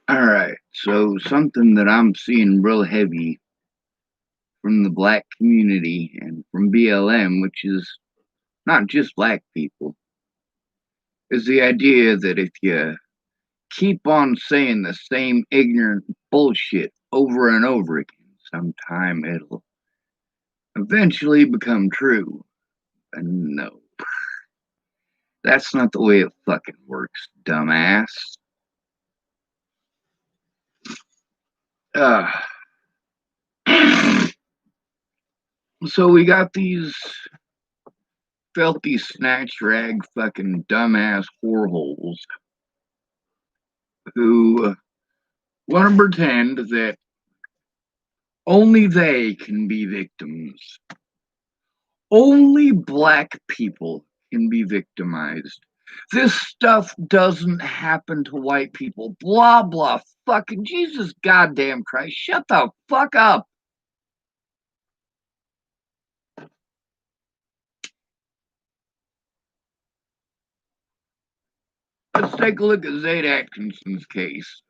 All right, so something that I'm seeing real heavy from the black community and from BLM, which is not just black people, is the idea that if you keep on saying the same ignorant bullshit over and over again, sometime it'll eventually become true. And no, that's not the way it fucking works, dumbass. Uh, so we got these filthy snatch rag fucking dumbass whoreholes who want to pretend that only they can be victims. Only black people can be victimized. This stuff doesn't happen to white people. Blah, blah, fucking Jesus goddamn Christ. Shut the fuck up. Let's take a look at Zaid Atkinson's case.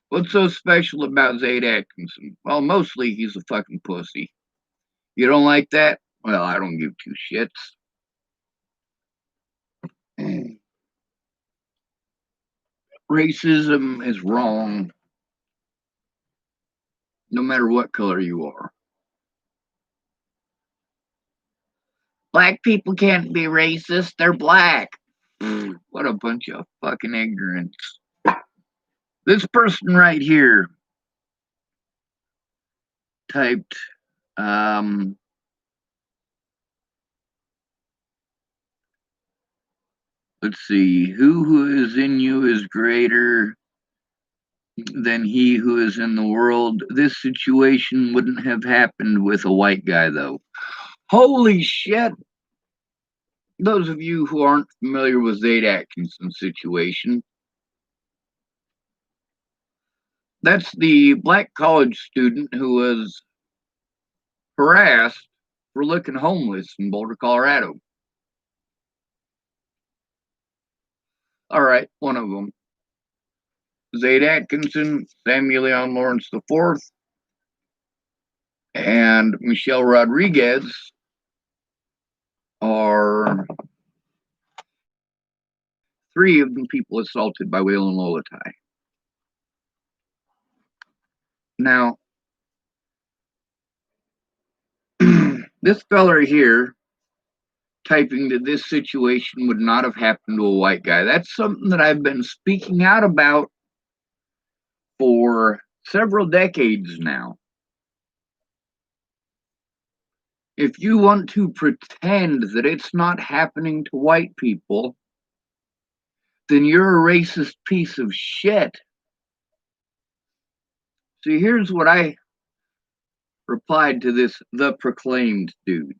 What's so special about Zaid Atkinson? Well, mostly he's a fucking pussy. You don't like that? Well, I don't give two shits. Racism is wrong no matter what color you are. Black people can't be racist, they're black. What a bunch of fucking ignorance. This person right here typed, let's see, who is in you is greater than he who is in the world. This situation wouldn't have happened with a white guy, though. Holy shit. Those of you who aren't familiar with Zaid Atkinson's situation, that's the black college student who was harassed for looking homeless in Boulder, Colorado. All right, one of them. Zaid Atkinson, Samuel Leon Lawrence IV, and Michelle Rodriguez are three of the people assaulted by Waylon Lolatai. Now, this fella here typing that this situation would not have happened to a white guy. That's something that I've been speaking out about for several decades now. If you want to pretend that it's not happening to white people, then you're a racist piece of shit. See, here's what I replied to this The Proclaimed dude.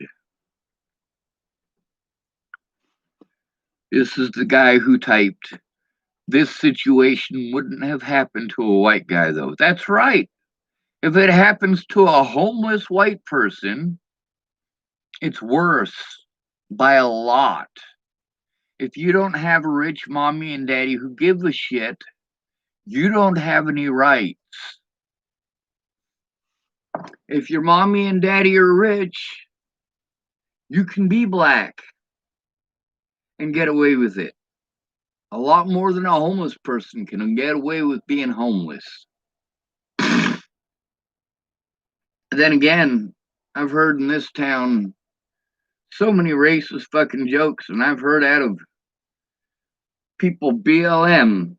This is the guy who typed, this situation wouldn't have happened to a white guy, though. That's right. If it happens to a homeless white person, it's worse by a lot. If you don't have a rich mommy and daddy who give a shit, you don't have any rights. If your mommy and daddy are rich, you can be black and get away with it. A lot more than a homeless person can get away with being homeless. Then again, I've heard in this town so many racist fucking jokes, and I've heard out of people BLM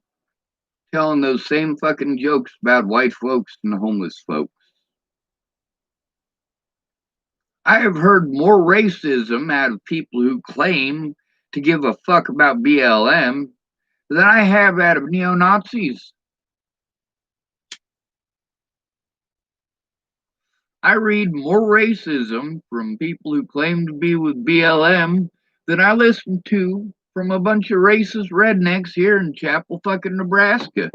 telling those same fucking jokes about white folks and the homeless folks. I have heard more racism out of people who claim to give a fuck about BLM than I have out of neo-Nazis. I read more racism from people who claim to be with BLM than I listen to from a bunch of racist rednecks here in Chapel fucking Nebraska.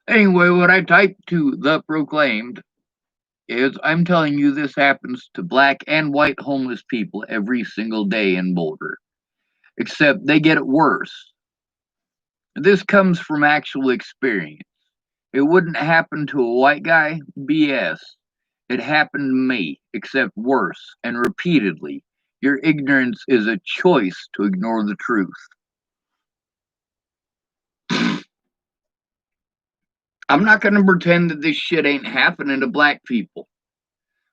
Anyway, what I typed to The Proclaimed is I'm telling you this happens to black and white homeless people every single day in Boulder. except they get it worse. This comes from actual experience. It wouldn't happen to a white guy, BS. It happened to me, except worse and repeatedly. Your ignorance is a choice to ignore the truth. I'm not going to pretend that this shit ain't happening to black people.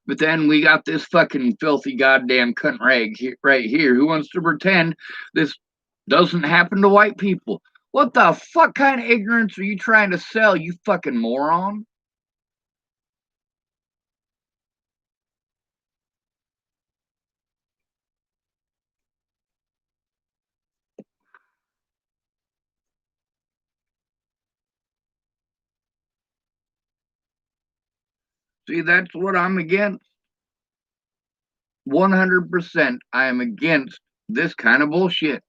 But then we got this fucking filthy goddamn cunt rag right here who wants to pretend this doesn't happen to white people. What the fuck kind of ignorance are you trying to sell, you fucking moron? See, that's what I'm against. 100% I am against this kind of bullshit.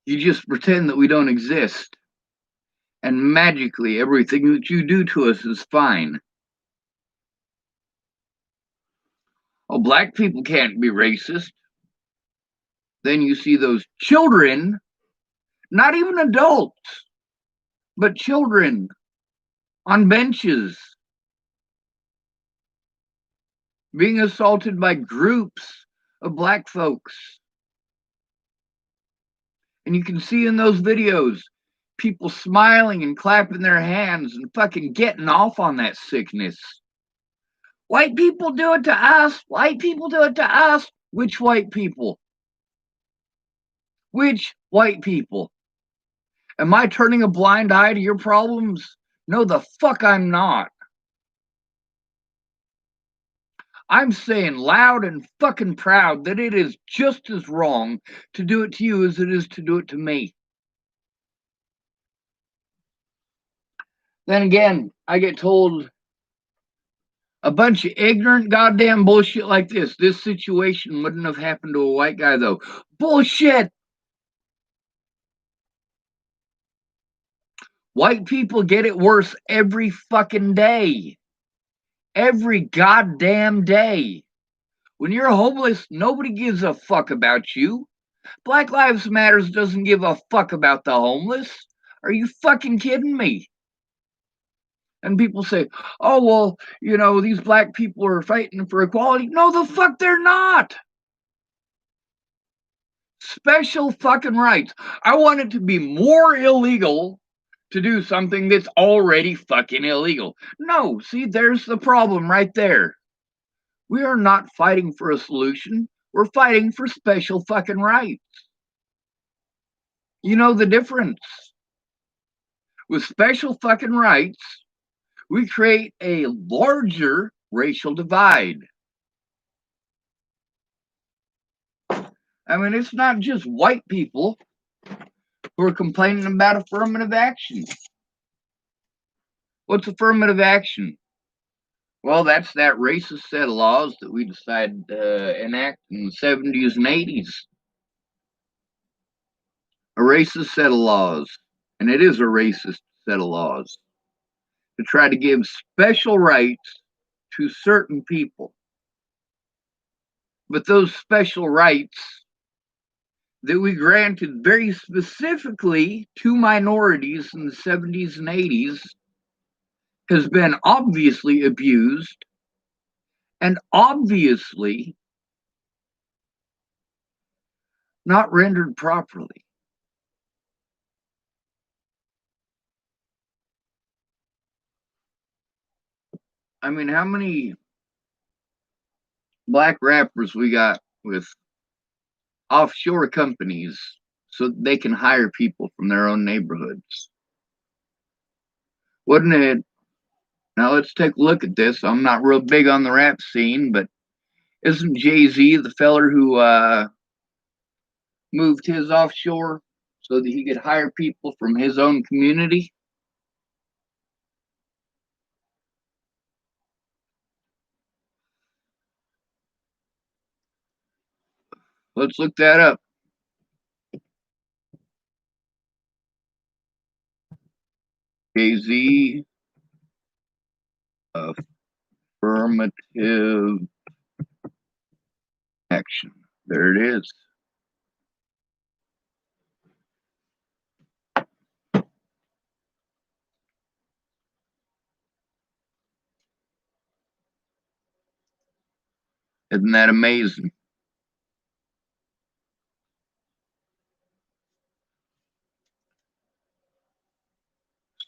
You just pretend that we don't exist. And magically, everything that you do to us is fine. Oh, black people can't be racist. Then you see those children, not even adults, but children on benches being assaulted by groups of black folks. And you can see in those videos people smiling and clapping their hands and fucking getting off on that sickness. White people do it to us. White people do it to us. Which white people? Which white people? Am I turning a blind eye to your problems? No, the fuck I'm not. I'm saying loud and fucking proud that it is just as wrong to do it to you as it is to do it to me. Then again, I get told a bunch of ignorant goddamn bullshit like this. This situation wouldn't have happened to a white guy, though. Bullshit! White people get it worse every fucking day. Every goddamn day. When you're homeless, nobody gives a fuck about you. Black Lives Matters doesn't give a fuck about the homeless. Are you fucking kidding me? And people say, oh, well, you know, these black people are fighting for equality. No, the fuck they're not. Special fucking rights. I want it to be more illegal to do something that's already fucking illegal. No, see, there's the problem right there. We are not fighting for a solution. We're fighting for special fucking rights. You know the difference. With special fucking rights, we create a larger racial divide. I mean, it's not just white people who are complaining about affirmative action. What's affirmative action? Well, that's that racist set of laws that we decided to enact in the 70s and 80s. A racist set of laws, and it is a racist set of laws, to try to give special rights to certain people. But those special rights that we granted very specifically to minorities in the 70s and 80s has been obviously abused and obviously not rendered properly. I mean, how many black rappers we got with offshore companies so they can hire people from their own neighborhoods? Wouldn't it? Now let's take a look at this. I'm not real big on the rap scene, but isn't Jay-Z the feller who moved his offshore so that he could hire people from his own community? Let's look that up. Jay-Z affirmative action. There it is. Isn't that amazing?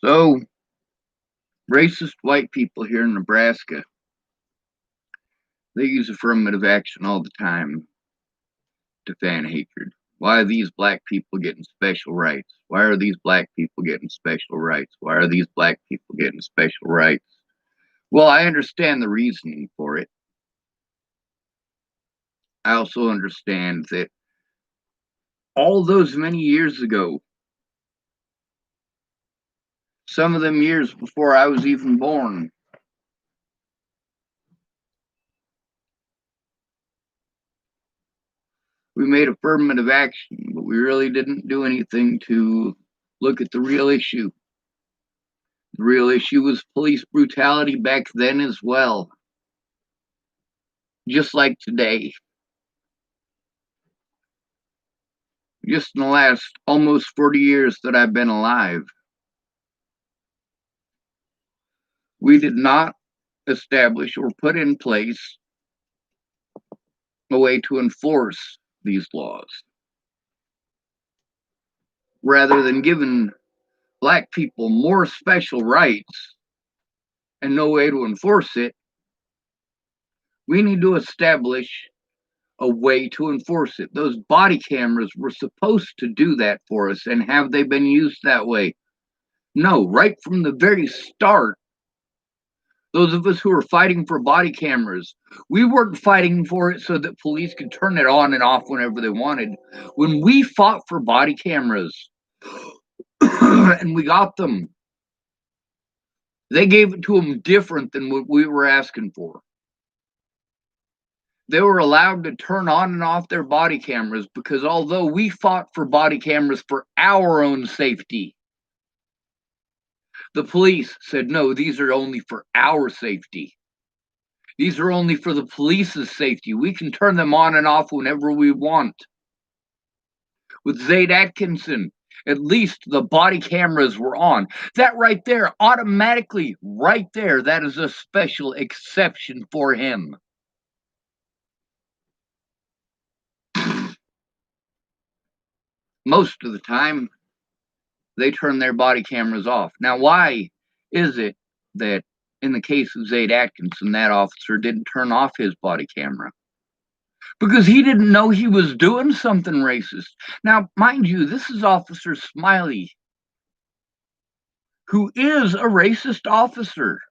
So, racist white people here in Nebraska, they use affirmative action all the time to fan hatred. Why are these black people getting special rights? Why are these black people getting special rights? Why are these black people getting special rights? Well, I understand the reasoning for it. I also understand that all those many years ago, some of them years before I was even born, we made affirmative action, but we really didn't do anything to look at the real issue. The real issue was police brutality back then as well, just like today. Just in the last almost 40 years that I've been alive, we did not establish or put in place a way to enforce these laws. Rather than giving black people more special rights and no way to enforce it, we need to establish a way to enforce it. Those body cameras were supposed to do that for us, and have they been used that way? No, right from the very start, those of us who were fighting for body cameras, we weren't fighting for it so that police could turn it on and off whenever they wanted. When we fought for body cameras and we got them, they gave it to them different than what we were asking for. They were allowed to turn on and off their body cameras because although we fought for body cameras for our own safety, the police said, no, these are only for our safety. These are only for the police's safety. We can turn them on and off whenever we want. With Zaid Atkinson, at least the body cameras were on. That right there, automatically, right there, that is a special exception for him. Most of the time, they turn their body cameras off. Now, why is it that in the case of Zaid Atkinson, that officer didn't turn off his body camera? Because he didn't know he was doing something racist. Now, mind you, this is Officer Smiley, who is a racist officer.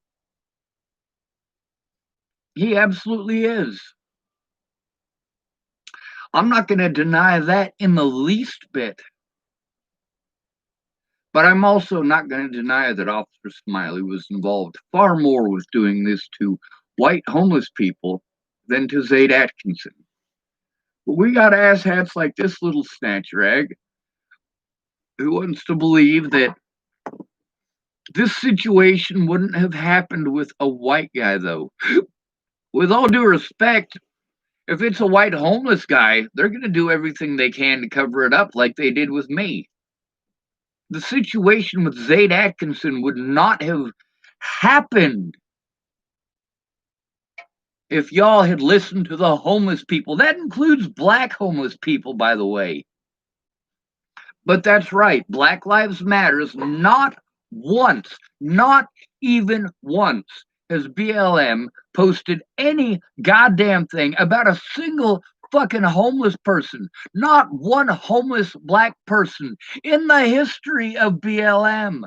He absolutely is. I'm not going to deny that in the least bit. But I'm also not going to deny that Officer Smiley was involved far more with doing this to white homeless people than to Zaid Atkinson. But we got asshats like this little snatch rag who wants to believe that this situation wouldn't have happened with a white guy, though. With all due respect, if it's a white homeless guy, they're going to do everything they can to cover it up like they did with me. The situation with Zaid Atkinson would not have happened if y'all had listened to the homeless people. That includes black homeless people, by the way. But that's right, Black Lives Matters, not once, not even once, has BLM posted any goddamn thing about a single fucking homeless person. Not one homeless black person in the history of BLM.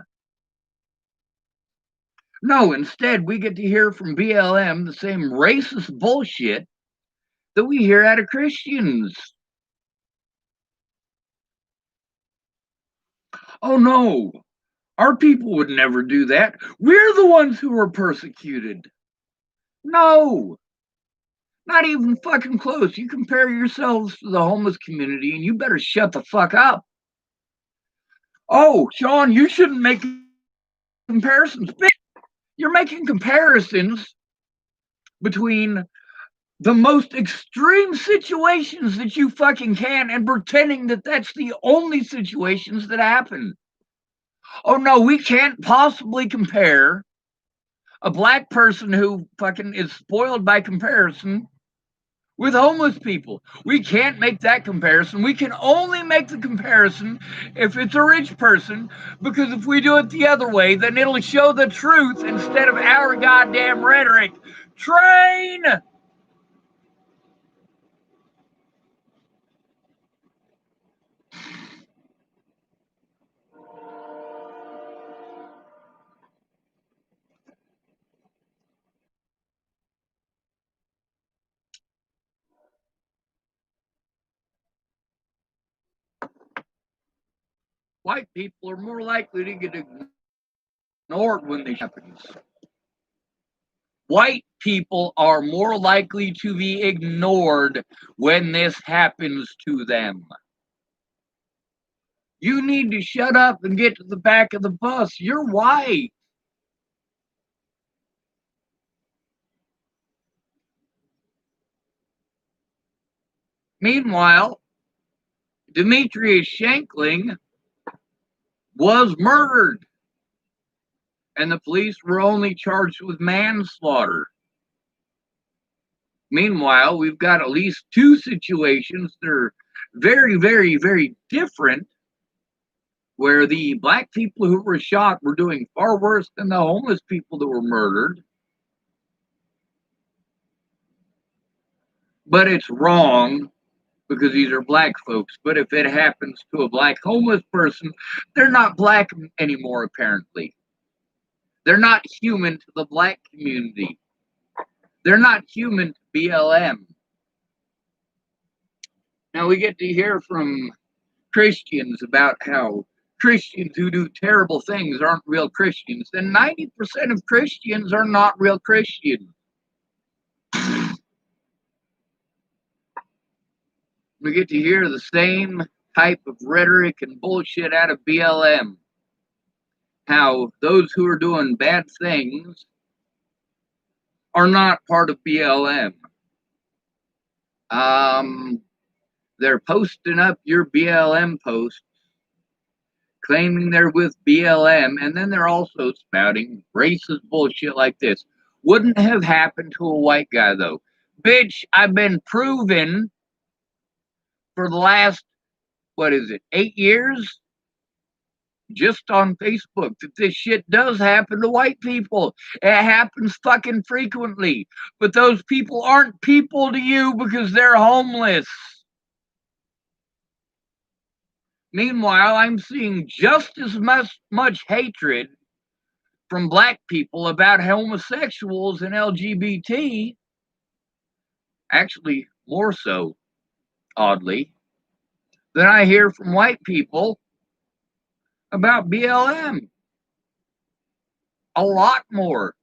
No, instead, we get to hear from BLM the same racist bullshit that we hear out of Christians. Oh no, our people would never do that. We're the ones who were persecuted. No, not even fucking close. You compare yourselves to the homeless community and you better shut the fuck up. Oh, Sean, you shouldn't make comparisons. You're making comparisons between the most extreme situations that you fucking can and pretending that that's the only situations that happen. Oh no, we can't possibly compare a black person who fucking is spoiled by comparison with homeless people. We can't make that comparison. We can only make the comparison if it's a rich person, because if we do it the other way, then it'll show the truth instead of our goddamn rhetoric. Train! White people are more likely to get ignored when this happens. White people are more likely to be ignored when this happens to them. You need to shut up and get to the back of the bus. You're white. Meanwhile, Demetrius Shankling was murdered, and the police were only charged with manslaughter. Meanwhile, we've got at least two situations that are very, very, very different, where the black people who were shot were doing far worse than the homeless people that were murdered. But it's wrong because these are black folks. But if it happens to a black homeless person, they're not black anymore, apparently. They're not human to the black community. They're not human to BLM. Now we get to hear from Christians about how Christians who do terrible things aren't real Christians. Then 90% of Christians are not real Christians. We get to hear the same type of rhetoric and bullshit out of BLM. How those who are doing bad things are not part of BLM. They're posting up your BLM posts, claiming they're with BLM, and then they're also spouting racist bullshit like this. Wouldn't have happened to a white guy, though. Bitch, I've been proven for the last, 8 years? Just on Facebook that this shit does happen to white people. It happens fucking frequently. But those people aren't people to you because they're homeless. Meanwhile, I'm seeing just as much hatred from black people about homosexuals and LGBT, actually more so, oddly, than I hear from white people about BLM. A lot more.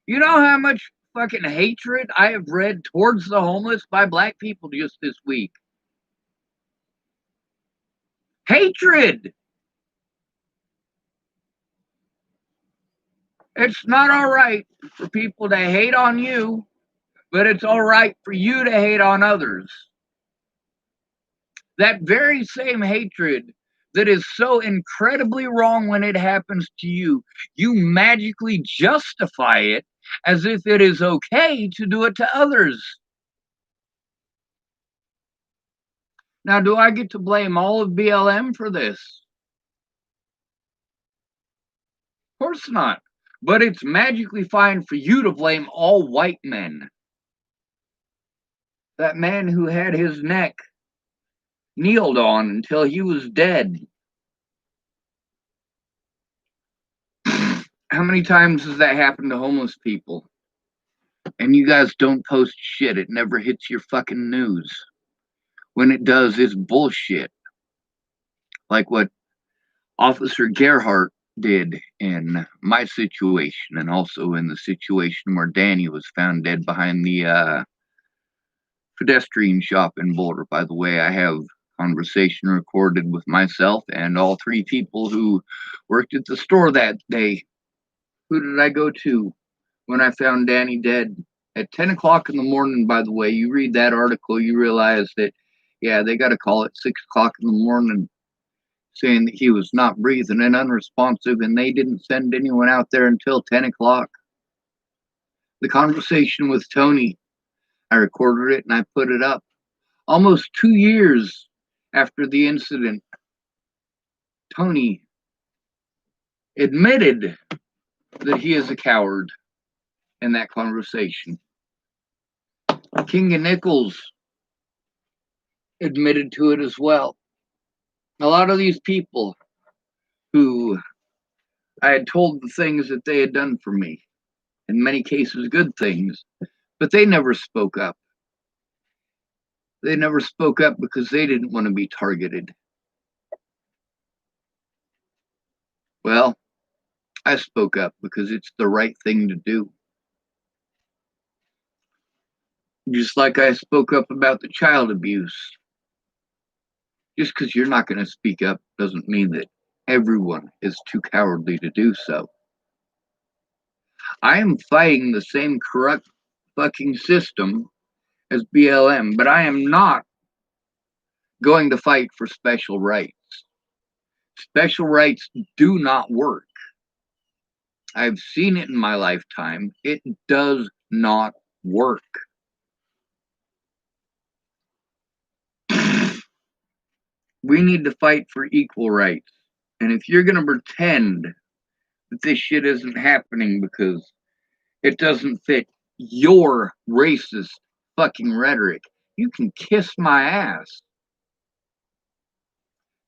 You know how much fucking hatred I have read towards the homeless by black people just this week? Hatred! It's not all right for people to hate on you, but it's all right for you to hate on others. That very same hatred that is so incredibly wrong when it happens to you, you magically justify it as if it is okay to do it to others. Now, do I get to blame all of BLM for this? Of course not. But it's magically fine for you to blame all white men. That man who had his neck kneeled on until he was dead. How many times has that happened to homeless people? And you guys don't post shit. It never hits your fucking news. When it does, it's bullshit. Like what Officer Gerhardt did in my situation, and also in the situation where Danny was found dead behind the pedestrian shop in Boulder. By the way, I have conversation recorded with myself and all three people who worked at the store that day. Who did I go to? when I found Danny dead at 10 o'clock in the morning. By the way, you read that article, you realize that, yeah, they got a call at 6 o'clock in the morning saying that he was not breathing and unresponsive, and they didn't send anyone out there until 10 o'clock. The conversation with Tony, I recorded it and I put it up. Almost 2 years after the incident, Tony admitted that he is a coward in that conversation. King of Nichols admitted to it as well. A lot of these people who I had told the things that they had done for me, in many cases good things, but they never spoke up. They never spoke up because they didn't want to be targeted. Well, I spoke up because it's the right thing to do. Just like I spoke up about the child abuse. Just because you're not going to speak up doesn't mean that everyone is too cowardly to do so. I am fighting the same corrupt fucking system as BLM, but I am not going to fight for special rights. Special rights do not work. I've seen it in my lifetime. It does not work. We need to fight for equal rights. And if you're going to pretend that this shit isn't happening because it doesn't fit your racist fucking rhetoric, you can kiss my ass.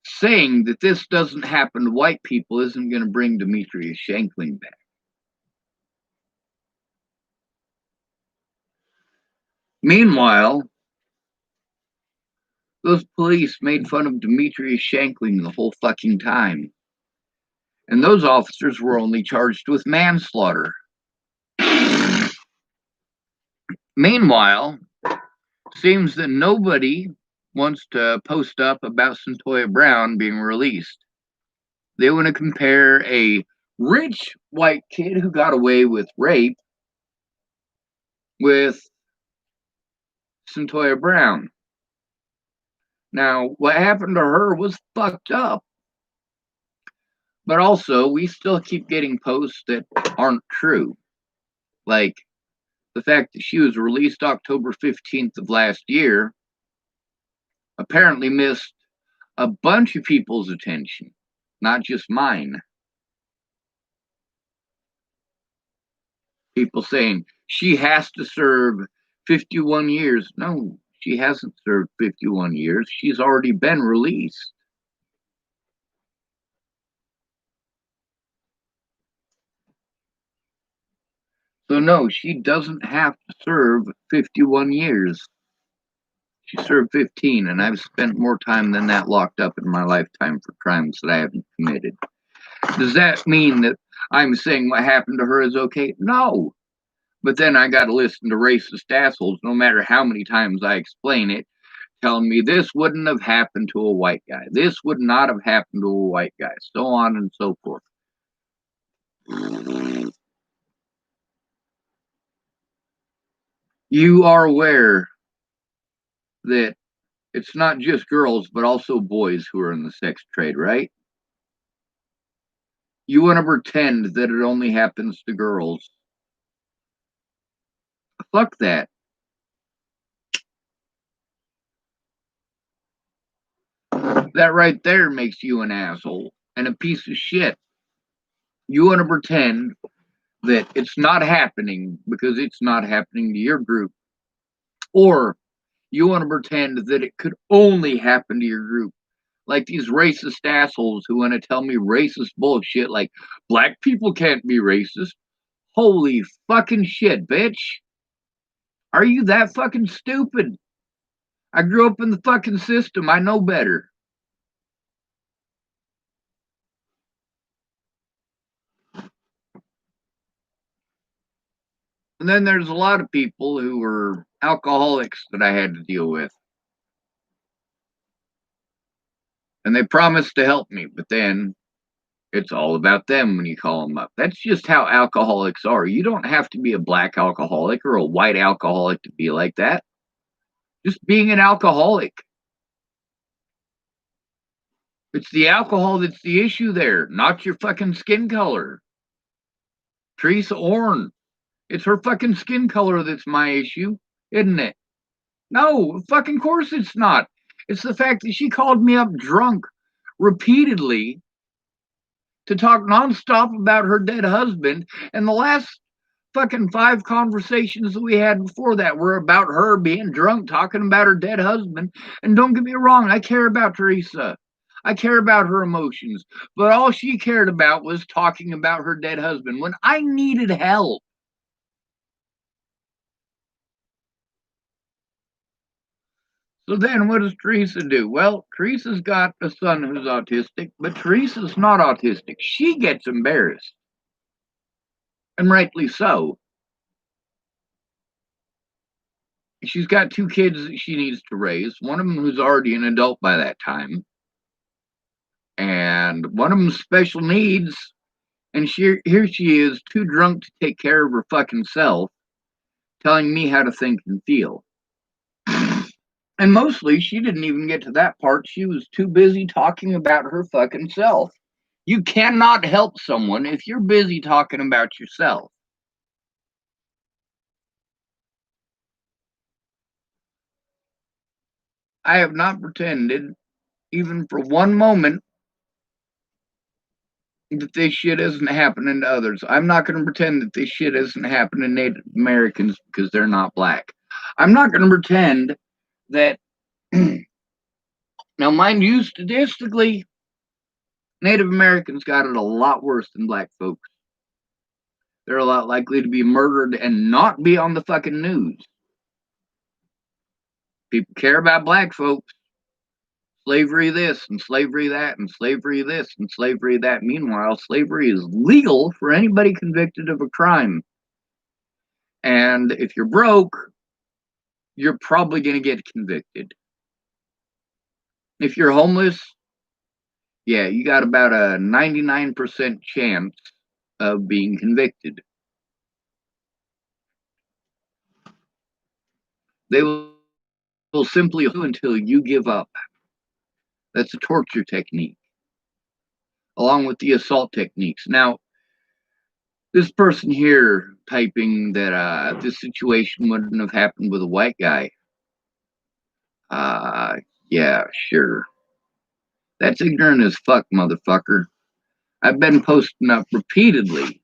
Saying that this doesn't happen to white people isn't going to bring Demetrius Shankling back. Meanwhile, those police made fun of Demetrius Shankling the whole fucking time. And those officers were only charged with manslaughter. Meanwhile, seems that nobody wants to post up about Cyntoia Brown being released. They want to compare a rich white kid who got away with rape with Cyntoia Brown. Now, what happened to her was fucked up. But also, we still keep getting posts that aren't true. Like the fact that she was released October 15th of last year apparently missed a bunch of people's attention, not just mine. People saying she has to serve 51 years. No, she hasn't served 51 years. She's already been released. So no, she doesn't have to serve 51 years. She served 15, and I've spent more time than that locked up in my lifetime for crimes that I haven't committed. Does that mean that I'm saying what happened to her is okay? No. But then I got to listen to racist assholes, no matter how many times I explain it, telling me this wouldn't have happened to a white guy. This would not have happened to a white guy, so on and so forth. You are aware that it's not just girls, but also boys who are in the sex trade, right? You want to pretend that it only happens to girls. Fuck that. That right there makes you an asshole and a piece of shit. You want to pretend that it's not happening because it's not happening to your group. Or you want to pretend that it could only happen to your group. Like these racist assholes who want to tell me racist bullshit like black people can't be racist. Holy fucking shit, bitch. Are you that fucking stupid? I grew up in the fucking system. I know better. And then there's a lot of people who were alcoholics that I had to deal with. And they promised to help me, but then It's all about them when you call them up. That's just how alcoholics are. You don't have to be a black alcoholic or a white alcoholic to be like that. Just being an alcoholic. It's the alcohol that's the issue there, not your fucking skin color. Teresa Orn, it's her fucking skin color that's my issue, isn't it? No, fucking course it's not. It's the fact that she called me up drunk repeatedly to talk nonstop about her dead husband, and the last fucking 5 conversations that we had before that were about her being drunk, talking about her dead husband. And don't get me wrong, I care about Teresa. I care about her emotions. But all she cared about was talking about her dead husband when I needed help. So then what does Teresa do? Well, Teresa's got a son who's autistic, but Teresa's not autistic. She gets embarrassed. And rightly so. She's got 2 kids that she needs to raise, one of them who's already an adult by that time, and one of them's special needs, and here she is, too drunk to take care of her fucking self, telling me how to think and feel. And mostly, she didn't even get to that part. She was too busy talking about her fucking self. You cannot help someone if you're busy talking about yourself. I have not pretended, even for one moment, that this shit isn't happening to others. I'm not going to pretend that this shit isn't happening to Native Americans because they're not black. I'm not going to pretend that, now, mind you, statistically, Native Americans got it a lot worse than black folks. They're a lot likely to be murdered and not be on the fucking news. People care about black folks. Slavery this and slavery that and slavery this and slavery that. Meanwhile, slavery is legal for anybody convicted of a crime. And if you're broke, you're probably going to get convicted. If you're homeless, yeah, you got about a 99% chance of being convicted. They will simply do until you give up. That's a torture technique, along with the assault techniques. Now, this person here typing that this situation wouldn't have happened with a white guy. Yeah, sure. That's ignorant as fuck, motherfucker. I've been posting up repeatedly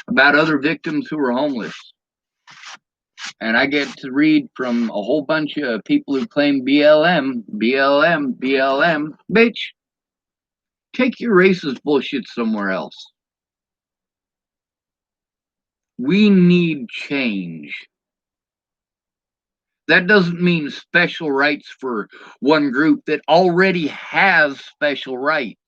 about other victims who are homeless. And I get to read from a whole bunch of people who claim BLM, BLM, BLM. Bitch, take your racist bullshit somewhere else. We need change. That doesn't mean special rights for one group that already has special rights.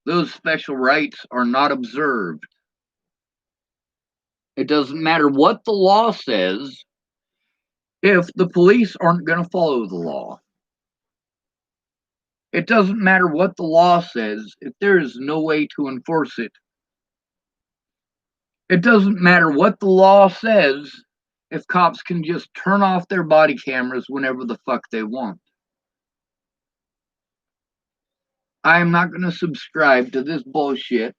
Those special rights are not observed. It doesn't matter what the law says if the police aren't going to follow the law. It doesn't matter what the law says if there is no way to enforce it. It doesn't matter what the law says if cops can just turn off their body cameras whenever the fuck they want. I am not going to subscribe to this bullshit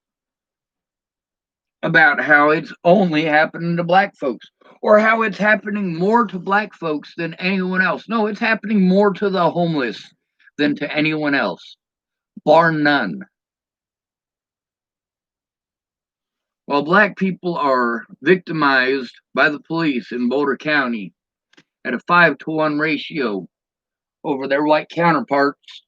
about how it's only happening to black folks or how it's happening more to black folks than anyone else. No, it's happening more to the homeless than to anyone else, bar none. While black people are victimized by the police in Boulder County at a 5-to-1 ratio over their white counterparts,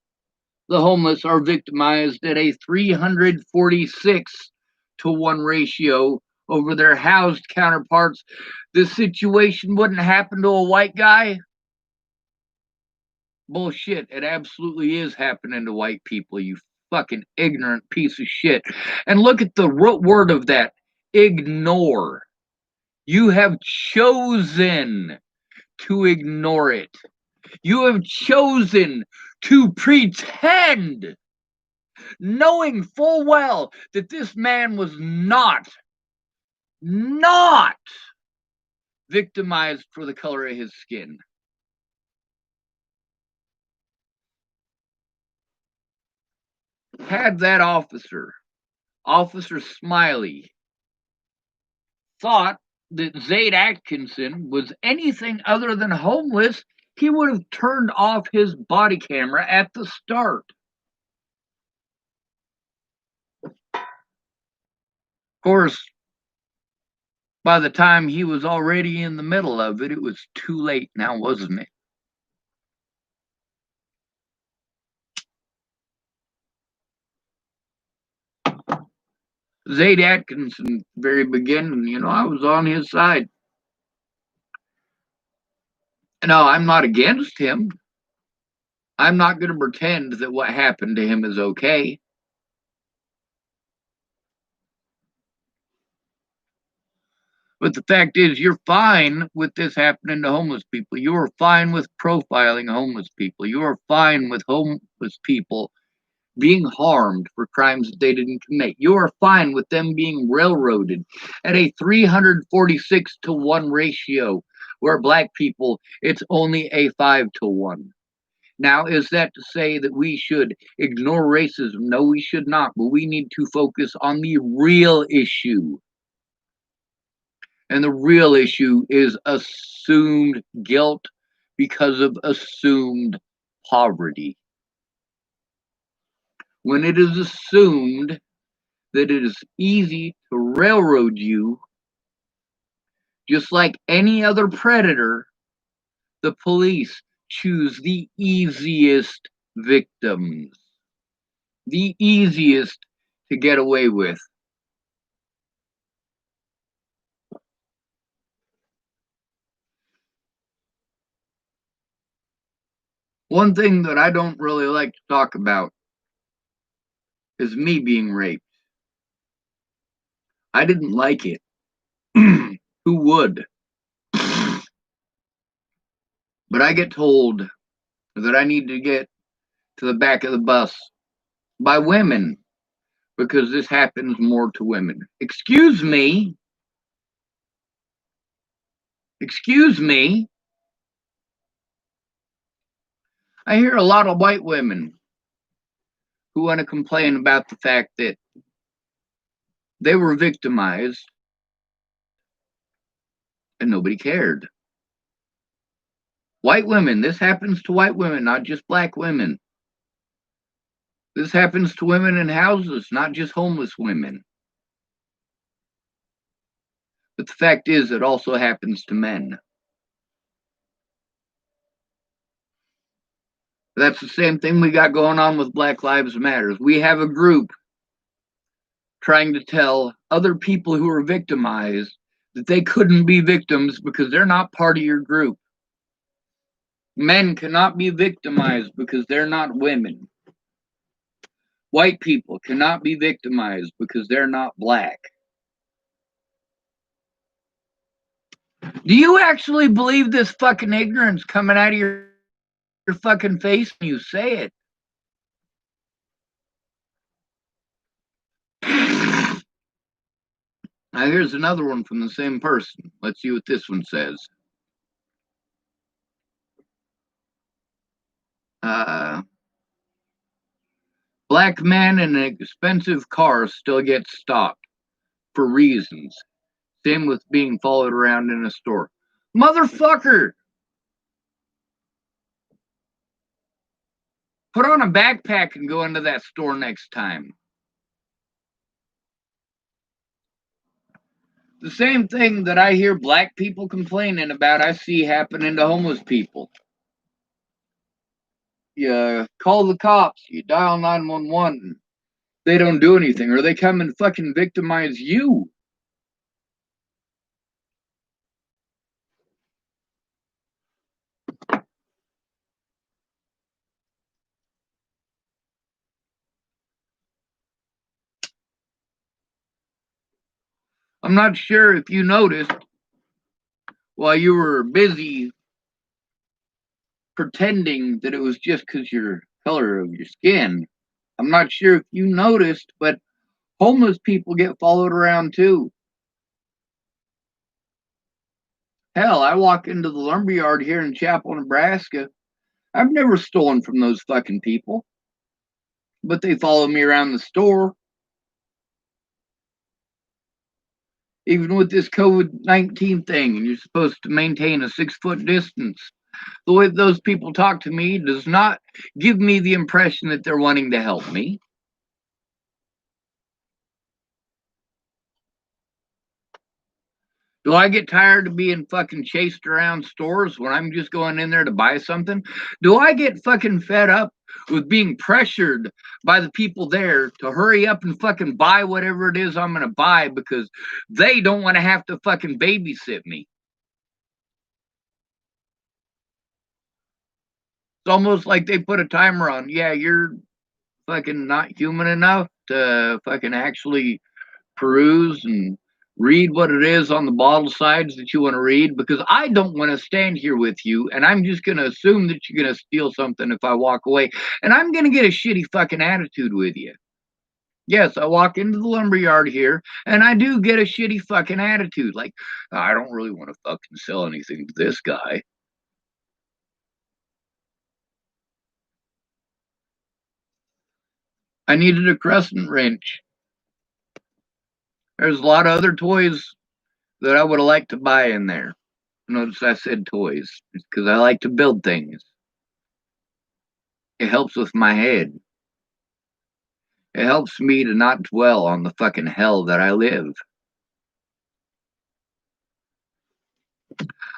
the homeless are victimized at a 346-to-1 ratio over their housed counterparts. This situation wouldn't happen to a white guy. Bullshit. It absolutely is happening to white people, you fucking ignorant piece of shit. And look at the root word of that. Ignore. You have chosen to ignore it. You have chosen to pretend, knowing full well that this man was not victimized for the color of his skin. Had that officer Smiley, thought that Zaid Atkinson was anything other than homeless, he would have turned off his body camera at the start. Of course, by the time he was already in the middle of it, it was too late now, wasn't it? Zaid Atkinson, very beginning, I was on his side. No, I'm not against him. I'm not going to pretend that what happened to him is okay. But the fact is, you're fine with this happening to homeless people. You are fine with profiling homeless people. You are fine with homeless people being harmed for crimes that they didn't commit. You are fine with them being railroaded at a 346-to-1 ratio, where black people, it's only a 5-to-1. Now, is that to say that we should ignore racism? No, we should not, but we need to focus on the real issue. And the real issue is assumed guilt because of assumed poverty. When it is assumed that it is easy to railroad you, just like any other predator, the police choose the easiest victims, the easiest to get away with. One thing that I don't really like to talk about is me being raped. I didn't like it. Who would? But I get told that I need to get to the back of the bus by women because this happens more to women. Excuse me. Excuse me. I hear a lot of white women who want to complain about the fact that they were victimized and nobody cared. White women, this happens to white women, not just black women. This happens to women in houses, not just homeless women. But the fact is, it also happens to men. That's the same thing we got going on with Black Lives Matter. We have a group trying to tell other people who are victimized that they couldn't be victims because they're not part of your group. Men cannot be victimized because they're not women. White people cannot be victimized because they're not black. Do you actually believe this fucking ignorance coming out of your fucking face when you say it? Now here's another one from the same person. Let's see what this one says. Black man in an expensive car still gets stopped for reasons. Same with being followed around in a store. Motherfucker! Put on a backpack and go into that store next time. The same thing that I hear black people complaining about, I see happening to homeless people. You call the cops, you dial 911, they don't do anything, or they come and fucking victimize you. I'm not sure if you noticed while you were busy pretending that it was just because you're color of your skin. I'm not sure if you noticed, but homeless people get followed around too. Hell, I walk into the lumberyard here in Chapel, Nebraska. I've never stolen from those fucking people, but they follow me around the store. Even with this COVID-19 thing, and you're supposed to maintain a 6 foot distance. The way those people talk to me does not give me the impression that they're wanting to help me. Do I get tired of being fucking chased around stores when I'm just going in there to buy something? Do I get fucking fed up with being pressured by the people there to hurry up and fucking buy whatever it is I'm going to buy because they don't want to have to fucking babysit me? It's almost like they put a timer on. Yeah, you're fucking not human enough to fucking actually peruse and read what it is on the bottle sides that you want to read, because I don't want to stand here with you and I'm just going to assume that you're going to steal something if I walk away, and I'm going to get a shitty fucking attitude with you. Yes, I walk into the lumberyard here and I do get a shitty fucking attitude. Like, I don't really want to fucking sell anything to this guy. I needed a crescent wrench. There's a lot of other toys that I would have liked to buy in there. Notice I said toys. It's because I like to build things. It helps with my head. It helps me to not dwell on the fucking hell that I live.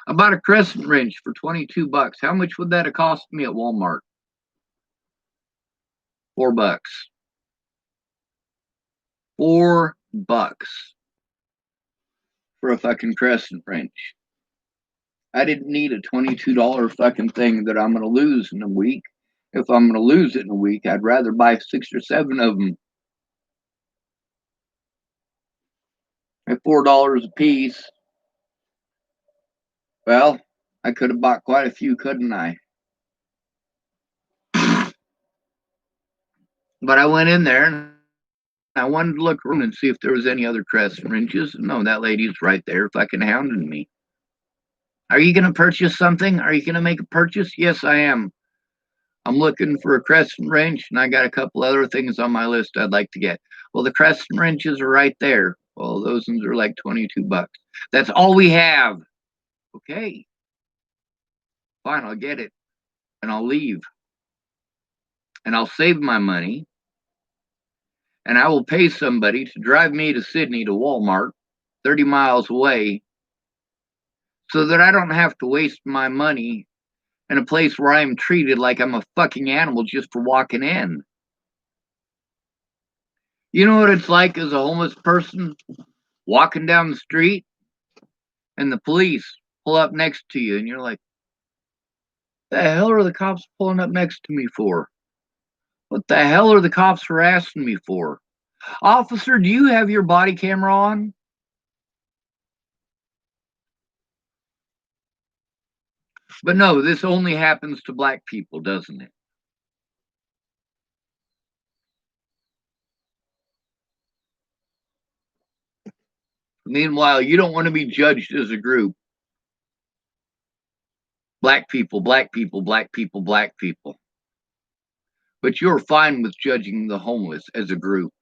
I bought a crescent wrench for 22 bucks. How much would that have cost me at Walmart? $4. $4 for a fucking crescent wrench. I didn't need a $22 fucking thing that I'm going to lose in a week. If I'm going to lose it in a week, I'd rather buy 6 or 7 of them at $4 a piece. Well, I could have bought quite a few, couldn't I? But I went in there and I wanted to look around and see if there was any other crescent wrenches. No, that lady's right there fucking hounding me. Are you going to purchase something? Are you going to make a purchase? Yes, I am. I'm looking for a crescent wrench, and I got a couple other things on my list I'd like to get. Well, the crescent wrenches are right there. Well, those ones are like 22 bucks. That's all we have. Okay, fine, I'll get it. And I'll leave. And I'll save my money. And I will pay somebody to drive me to Sydney to Walmart, 30 miles away, so that I don't have to waste my money in a place where I'm treated like I'm a fucking animal just for walking in. You know what it's like as a homeless person walking down the street and the police pull up next to you and you're like, the hell are the cops pulling up next to me for? What the hell are the cops harassing me for? Officer, do you have your body camera on? But no, this only happens to black people, doesn't it? Meanwhile, you don't want to be judged as a group. Black people, black people, black people, black people. But you're fine with judging the homeless as a group.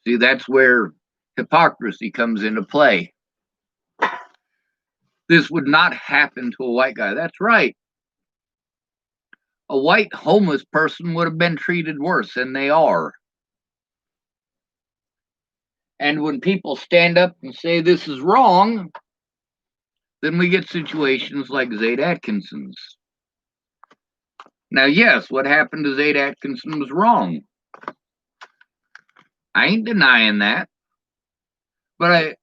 See, that's where hypocrisy comes into play. This would not happen to a white guy. That's right. A white homeless person would have been treated worse, and they are. And when people stand up and say this is wrong, then we get situations like Zaid Atkinson's. Now, yes, what happened to Zaid Atkinson was wrong. I ain't denying that. But I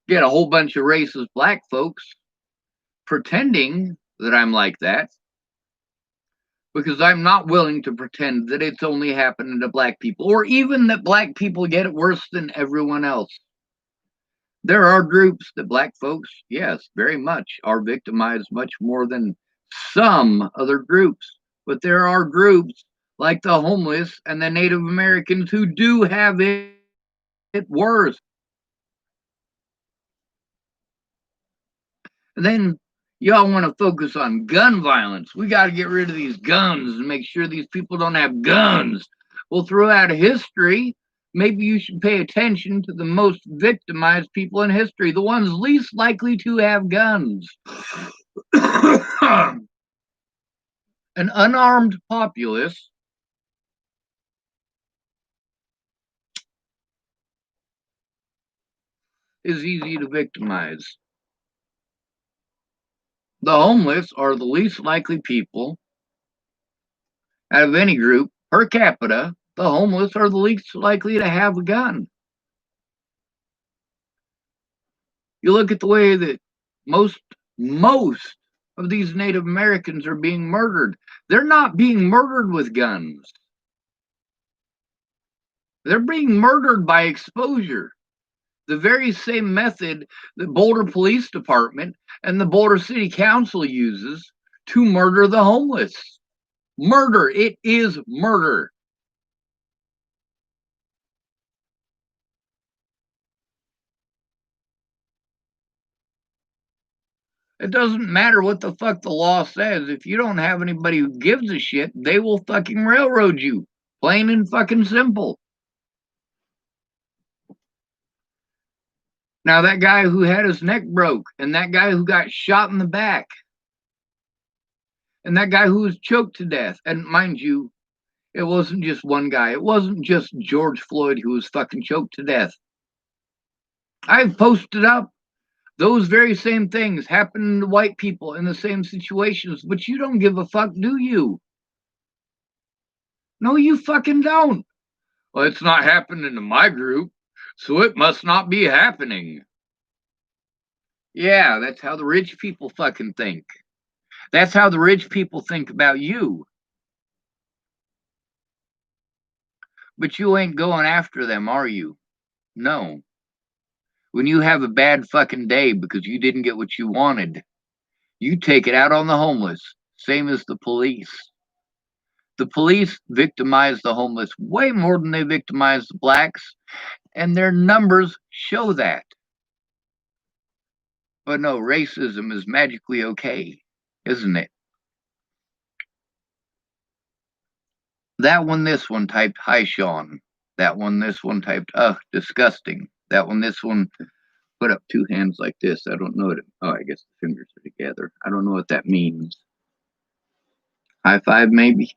get a whole bunch of racist black folks pretending that I'm like that, because I'm not willing to pretend that it's only happening to black people, or even that black people get it worse than everyone else. There are groups that black folks, yes, very much, are victimized much more than some other groups, but there are groups like the homeless and the Native Americans who do have it worse. And then y'all want to focus on gun violence. We got to get rid of these guns and make sure these people don't have guns. Well, throughout history, maybe you should pay attention to the most victimized people in history, the ones least likely to have guns. An unarmed populace is easy to victimize. The homeless are the least likely people out of any group per capita. The homeless are the least likely to have a gun. You look at the way that most of these Native Americans are being murdered. They're not being murdered with guns. They're being murdered by exposure. The very same method that Boulder Police Department and the Boulder City Council uses to murder the homeless. Murder. It is murder. It doesn't matter what the fuck the law says. If you don't have anybody who gives a shit, they will fucking railroad you. Plain and fucking simple. Now, that guy who had his neck broke, and that guy who got shot in the back, and that guy who was choked to death, and mind you, it wasn't just one guy. It wasn't just George Floyd who was fucking choked to death. I've posted up those very same things happen to white people in the same situations, but you don't give a fuck, do you? No, you fucking don't. Well, it's not happening to my group, so it must not be happening. Yeah, that's how the rich people fucking think. That's how the rich people think about you. But you ain't going after them, are you? No. When you have a bad fucking day because you didn't get what you wanted, you take it out on the homeless, same as the police. The police victimize the homeless way more than they victimize the blacks, and their numbers show that. But no, racism is magically okay, isn't it? That one, this one typed, "Hi, Sean." That one, this one typed, "Ugh, disgusting." That one, this one put up two hands like this. I don't know what oh, I guess the fingers are together. I don't know what that means. High five, maybe?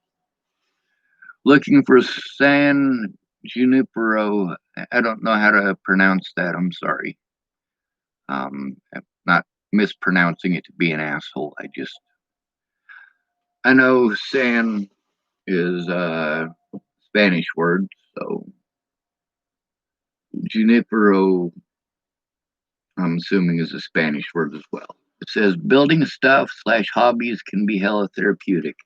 Looking for San Junipero. I don't know how to pronounce that. I'm sorry. I'm not mispronouncing it to be an asshole. I know San is a Spanish word, so Junipero, I'm assuming, is a Spanish word as well. It says building stuff / hobbies can be hella therapeutic.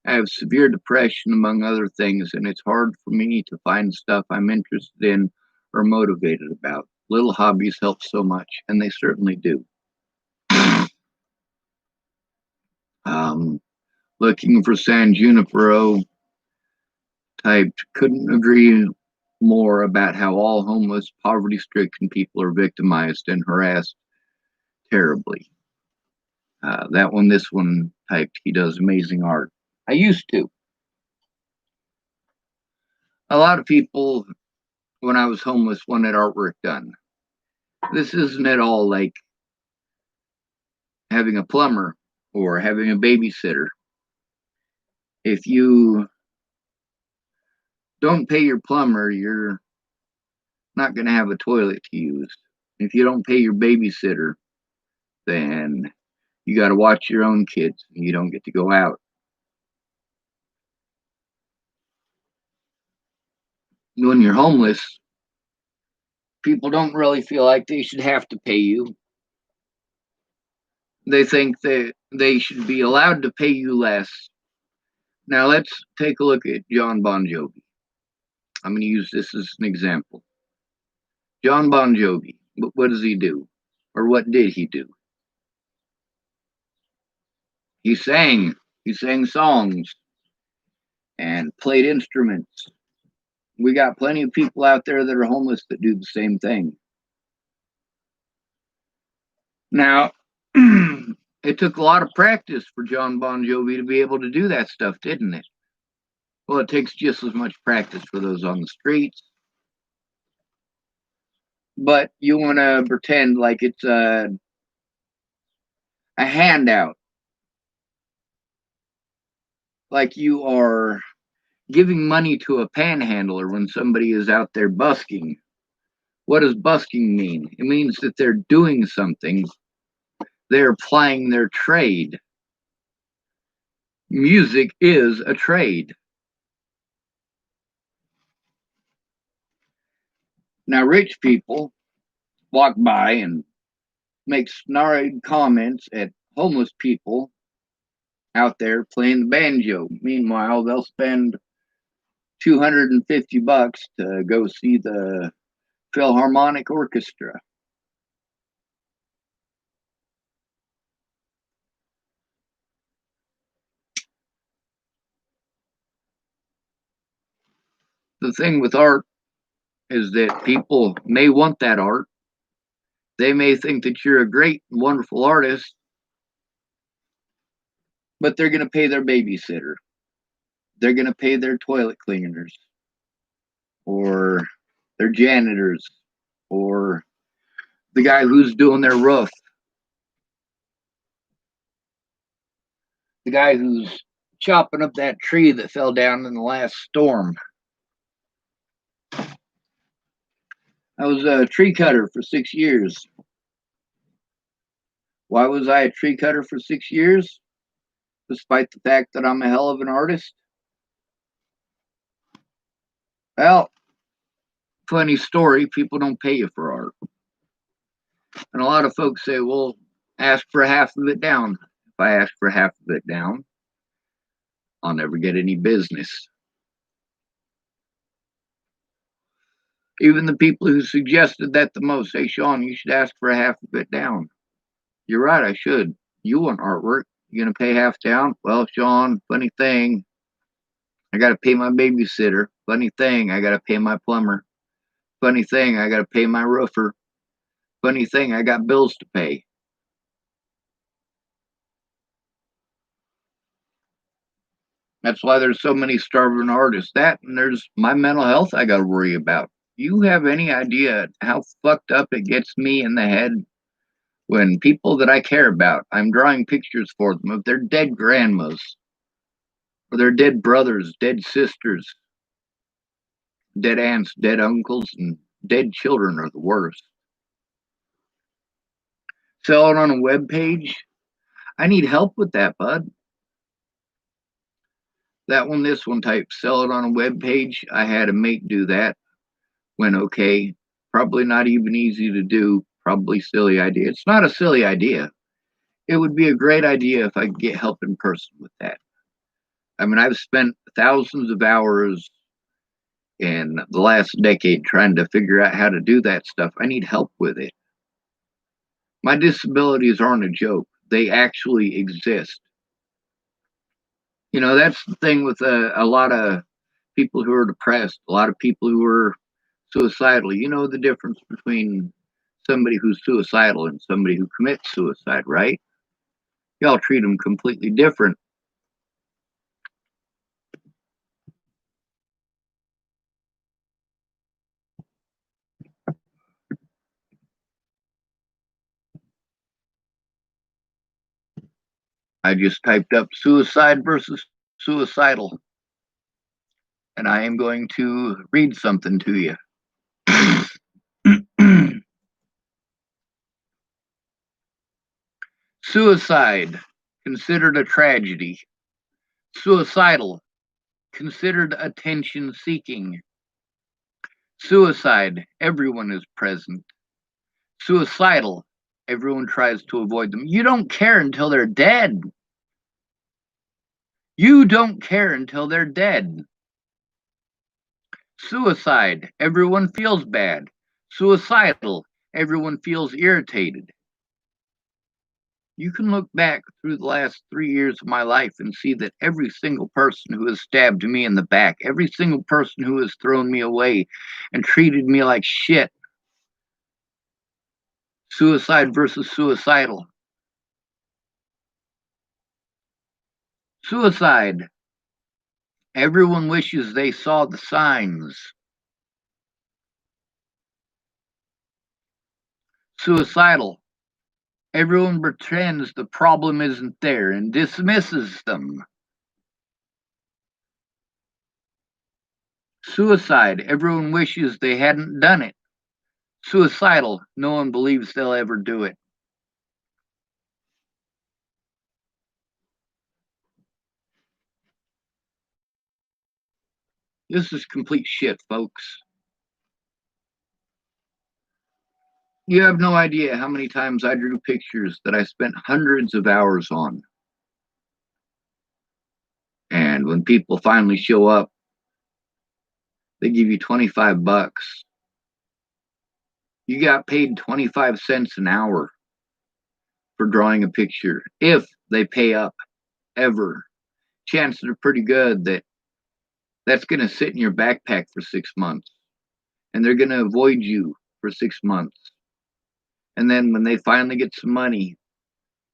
I have severe depression, among other things, and it's hard for me to find stuff I'm interested in or motivated about. Little hobbies help so much, and they certainly do. Looking for San Junipero typed, couldn't agree more about how all homeless, poverty stricken people are victimized and harassed terribly. That one, this one typed, he does amazing art. I used to. A lot of people, when I was homeless, wanted artwork done. This isn't at all like having a plumber or having a babysitter. If you don't pay your plumber, you're not going to have a toilet to use. If you don't pay your babysitter, then you got to watch your own kids and you don't get to go out. When you're homeless, people don't really feel like they should have to pay you. They think that they should be allowed to pay you less. Now let's take a look at John Bon Jovi. I'm going to use this as an example. John Bon Jovi, what does he do? Or what did he do? He sang. He sang songs and played instruments. We got plenty of people out there that are homeless that do the same thing. Now, it took a lot of practice for John Bon Jovi to be able to do that stuff, didn't it? Well, it takes just as much practice for those on the streets. But you want to pretend like it's a handout, like you are giving money to a panhandler when somebody is out there busking. What does busking mean? It means that they're doing something, they're plying their trade. Music is a trade. Now, rich people walk by and make snarled comments at homeless people out there playing the banjo. Meanwhile, they'll spend $250 to go see the Philharmonic Orchestra. The thing with art is that people may want that art. They may think that you're a great, wonderful artist, but they're going to pay their babysitter. They're going to pay their toilet cleaners or their janitors or the guy who's doing their roof, the guy who's chopping up that tree that fell down in the last storm. I was a tree cutter for 6 years. Why was I a tree cutter for 6 years? Despite the fact that I'm a hell of an artist? Well, funny story, people don't pay you for art. And a lot of folks say, well, ask for half of it down. If I ask for half of it down, I'll never get any business. Even the people who suggested that the most say, Sean, you should ask for half of it down. You're right, I should. You want artwork. You're going to pay half down? Well, Sean, funny thing, I got to pay my babysitter. Funny thing, I got to pay my plumber. Funny thing, I got to pay my roofer. Funny thing, I got bills to pay. That's why there's so many starving artists. That and there's my mental health I got to worry about. You have any idea how fucked up it gets me in the head when people that I care about, I'm drawing pictures for them of their dead grandmas or their dead brothers, dead sisters, dead aunts, dead uncles, and dead children are the worst. Sell it on a web page. I need help with that, bud. That one, this one type, sell it on a web page. I had a mate do that. Went okay. Probably not even easy to do. Probably silly idea. It's not a silly idea. It would be a great idea if I could get help in person with that. I mean, I've spent thousands of hours in the last decade trying to figure out how to do that stuff. I need help with it. My disabilities aren't a joke, they actually exist. That's the thing with a lot of people who are depressed, a lot of people who are suicidal. You know the difference between somebody who's suicidal and somebody who commits suicide, right? Y'all treat them completely different. I just typed up suicide versus suicidal, and I am going to read something to you. Suicide, considered a tragedy. Suicidal, considered attention seeking. Suicide, everyone is present. Suicidal, everyone tries to avoid them. You don't care until they're dead. You don't care until they're dead. Suicide, everyone feels bad. Suicidal, everyone feels irritated. You can look back through the last 3 years of my life and see that every single person who has stabbed me in the back, every single person who has thrown me away and treated me like shit, suicide versus suicidal. Suicide. Everyone wishes they saw the signs. Suicidal. Everyone pretends the problem isn't there and dismisses them. Suicide. Everyone wishes they hadn't done it. Suicidal. No one believes they'll ever do it. This is complete shit, folks. You have no idea how many times I drew pictures that I spent hundreds of hours on. And when people finally show up, they give you 25 bucks. You got paid 25 cents an hour for drawing a picture. If they pay up, ever. Chances are pretty good that that's going to sit in your backpack for 6 months. And they're going to avoid you for 6 months. And then when they finally get some money,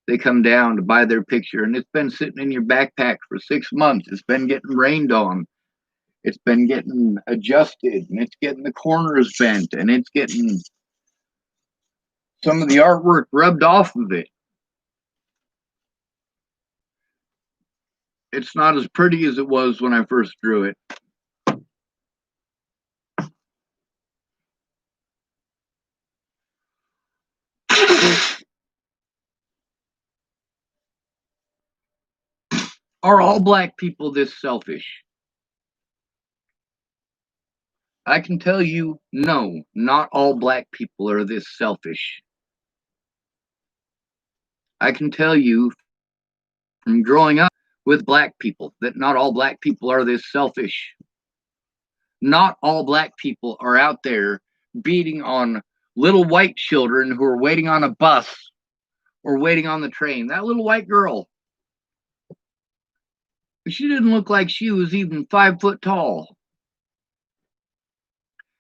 they come down to buy their picture, and it's been sitting in your backpack for 6 months. It's been getting rained on. It's been getting adjusted, and it's getting the corners bent, and it's getting some of the artwork rubbed off of it. It's not as pretty as it was when I first drew it. Are all black people this selfish? I can tell you, no, not all black people are this selfish. I can tell you from growing up with black people that not all black people are this selfish. Not all black people are out there beating on little white children who are waiting on a bus or waiting on the train. That little white girl, she didn't look like she was even 5 foot tall.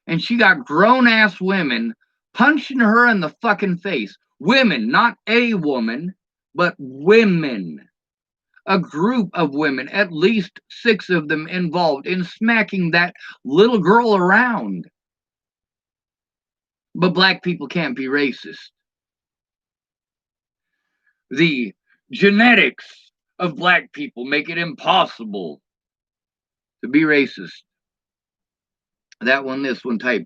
And she got grown ass women punching her in the fucking face. Women, not a woman, but women. A group of women, at least 6 of them involved in smacking that little girl around. But black people can't be racist. The genetics of black people make it impossible to be racist. That one, this one type.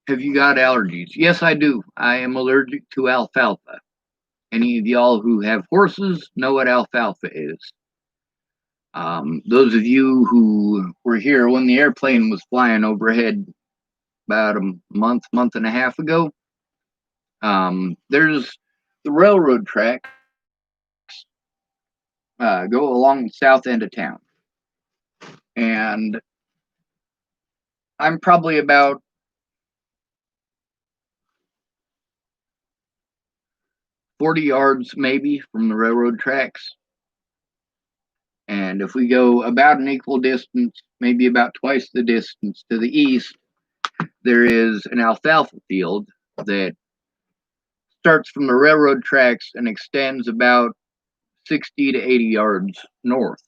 Have you got allergies? Yes, I do. I am allergic to alfalfa. Any of y'all who have horses know what alfalfa is. Those of you who were here when the airplane was flying overhead about a month and a half ago, there's the railroad tracks go along the south end of town. And I'm probably about 40 yards maybe from the railroad tracks. And if we go about an equal distance, maybe about twice the distance to the east, there is an alfalfa field that starts from the railroad tracks and extends about 60 to 80 yards north.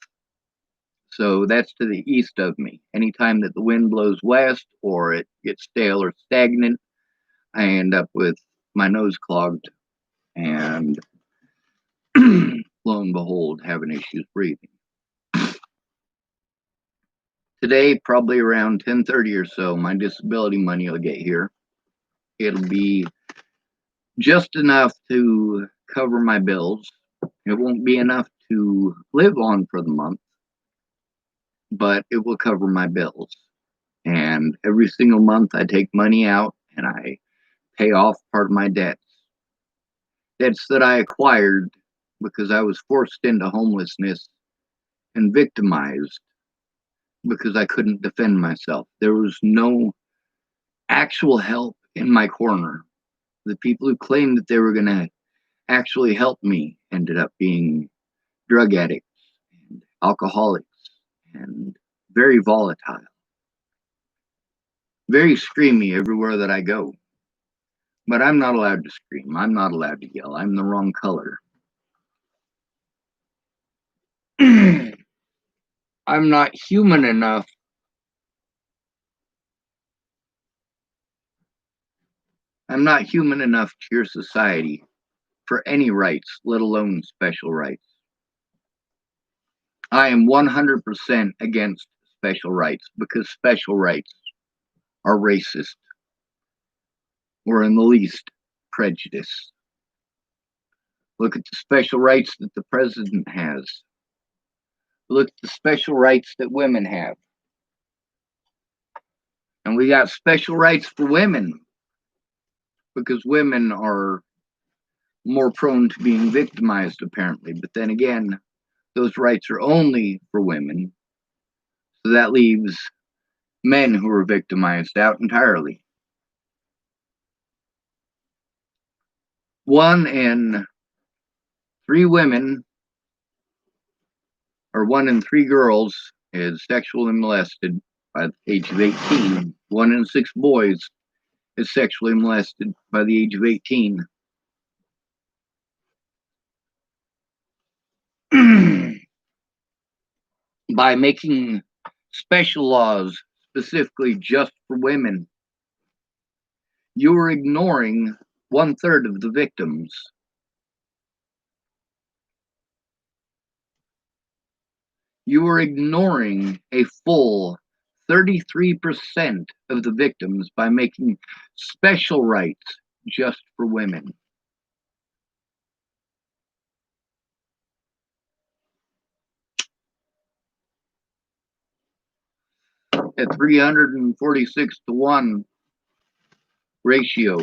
So that's to the east of me. Anytime that the wind blows west or it gets stale or stagnant, I end up with my nose clogged and lo and behold, having issues breathing. Today, probably around 10:30 or so, my disability money will get here. It'll be just enough to cover my bills. It won't be enough to live on for the month, but it will cover my bills. And every single month I take money out and I pay off part of my debts. Debts that I acquired because I was forced into homelessness and victimized because I couldn't defend myself. There was no actual help in my corner. The people who claimed that they were going to actually helped me ended up being drug addicts and alcoholics and very volatile, very screamy everywhere that I go. But I'm not allowed to scream. I'm not allowed to yell. I'm the wrong color. I'm not human enough. I'm not human enough to your society for any rights, let alone special rights. I am 100% against special rights because special rights are racist or in the least prejudice. Look at the special rights that the president has. Look at the special rights that women have. And we got special rights for women because women are more prone to being victimized, apparently. But then again, those rights are only for women. So that leaves men who are victimized out entirely. 1 in 3 women or 1 in 3 girls is sexually molested by the age of 18. 1 in 6 boys is sexually molested by the age of 18. By making special laws specifically just for women, you are ignoring 1/3 of the victims. You are ignoring a full 33% of the victims by making special rights just for women. At 346-to-1 ratio,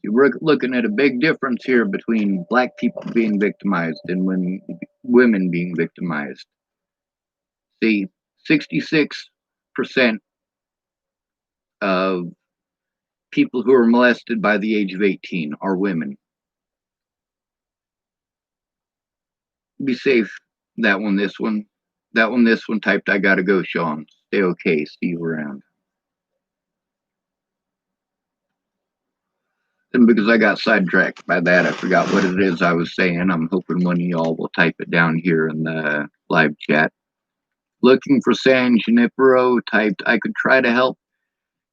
you're looking at a big difference here between black people being victimized and when women being victimized. See, 66% of people who are molested by the age of 18 are women. Be safe. That one, this one. That one, this one typed, I gotta go, Sean. Stay okay. See you around. And because I got sidetracked by that, I forgot what it is I was saying. I'm hoping one of y'all will type it down here in the live chat. Looking for San Junipero typed, I could try to help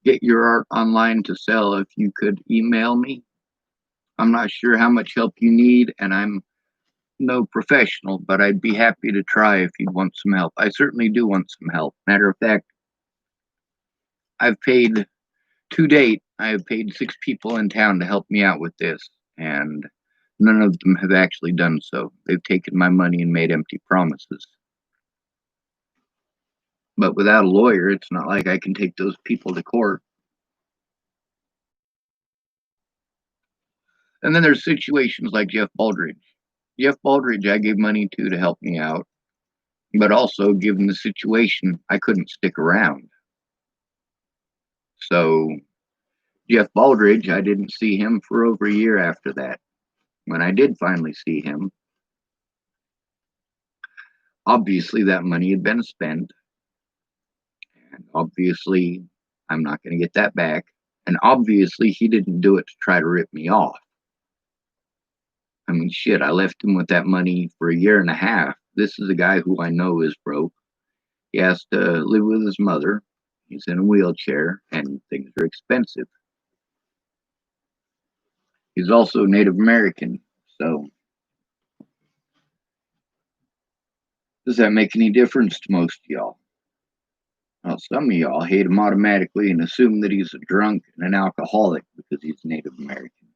get your art online to sell if you could email me. I'm not sure how much help you need, and I'm no professional, but I'd be happy to try if you'd want some help. I certainly do want some help. Matter of fact, I've paid to date, I have paid 6 people in town to help me out with this, and none of them have actually done so. They've taken my money and made empty promises. But without a lawyer, it's not like I can take those people to court. And then there's situations like Jeff Baldridge. Jeff Baldridge, I gave money to help me out, but also, given the situation, I couldn't stick around. So, Jeff Baldridge, I didn't see him for over a year after that. When I did finally see him, obviously that money had been spent, and obviously I'm not going to get that back, and obviously he didn't do it to try to rip me off. I mean, shit, I left him with that money for a year and a half. This is a guy who I know is broke. He has to live with his mother. He's in a wheelchair, and things are expensive. He's also Native American, so does that make any difference to most of y'all? Well, some of y'all hate him automatically and assume that he's a drunk and an alcoholic because he's Native American.